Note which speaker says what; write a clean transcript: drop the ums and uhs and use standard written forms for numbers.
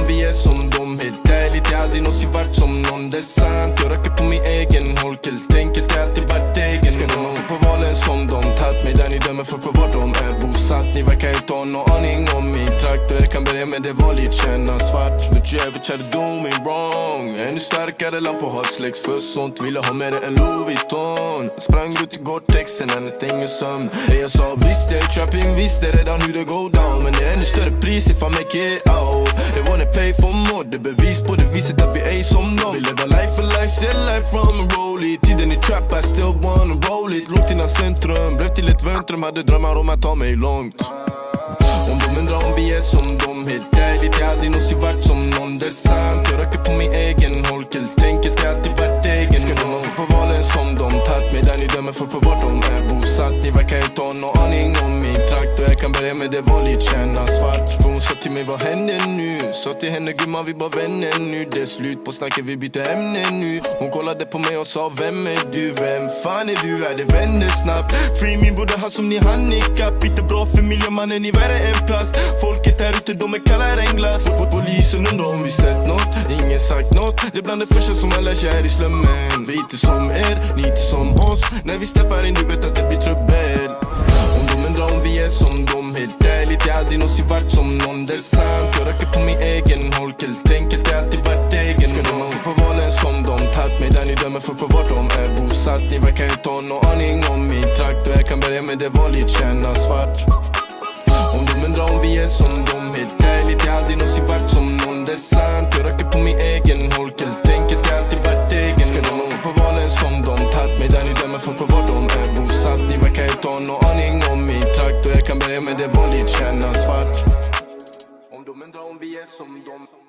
Speaker 1: om vi är som dem. Helt ärligt, jag aldrig någonsin varit som någon. Det är sant, jag röker på min egen holk. Helt enkelt, jag alltid varit egen. Ska de få på valen som de tagit mig där ni dömer folk på var de är bosatt. Ni verkar inte ha någon aning om min trakt. Och jag kan börja med det vanligt känna svart. But you ever try to do me wrong. Ännu starkare lampor har släcks för sånt. Ville ha mer än Louis Vuitton. Sprang ut i Gore-Tex sen än ett ingen sömn. Jag sa visst jag är trapping, visst är redan hur det går down. Men det är ännu större pris if I make it out. They wanna pay for more, det bevis på det viset att vi är som dem. Vi lever life for life, ser life from a rollie. Tiden i trap, I still wanna roll it. Lågt innan centrum, blev till ett väntrum. Hade drömmar om att ta mig långt. Om de undrar om vi är som dem. Helt ärligt, jag aldrig någonsin varit som någon. Det är sant, jag röker på min egen holk. Helt enkelt, jag alltid varit egen. Ska de få på valen som de tagit mig där ni dömer folk på vart de är bosatt. Ni verkar inte ha någon aning om min trakt. Och jag kan börja med det vanligt känna svart. För hon sa till mig, vad händer nu? Sa till henne, gumman vi bara vänner nu. Det är slut på snacket, vi byter ämne nu. Hon kollade på mig och sa, vem är du? Vem fan är du? Är det vänner snabbt? Free min broder, han som ni handikapp. Inte bra för miljömannen, ni värre än plast. Folket här ute, de är kallare än glass. Polisen undrar om vi sett något. Ingen sagt något. Det är bland det första som man lär sig här i slummen. Vi är inte som er, ni är inte som oss. När vi steppar in, du vet att det blir trubbel. Om de undrar om vi är som dem. Helt ärligt, jag aldrig någonsin varit som någon. Det är sant, jag röker på min egen holk. Helt enkelt, jag alltid varit egen. Ska de få på valen som de tagit mig där ni dömer folk på vart de är bosatt. Ni verkar inte ha någon aning om min trakt. Och jag kan börja med det vanligt känna svart. Om de undrar om vi är som dem. Helt ärligt, jag aldrig någonsin varit som någon. Det är sant, jag röker på min egen holk. Helt enkelt, jag alltid varit egen. Ska de få på valen som de tagit mig där ni dömer folk på vart de är bosatt. Ni verkar inte ha någon aning om min trakt. Och jag kan börja med det vanligt känna svart. Om de undrar om vi är som dem.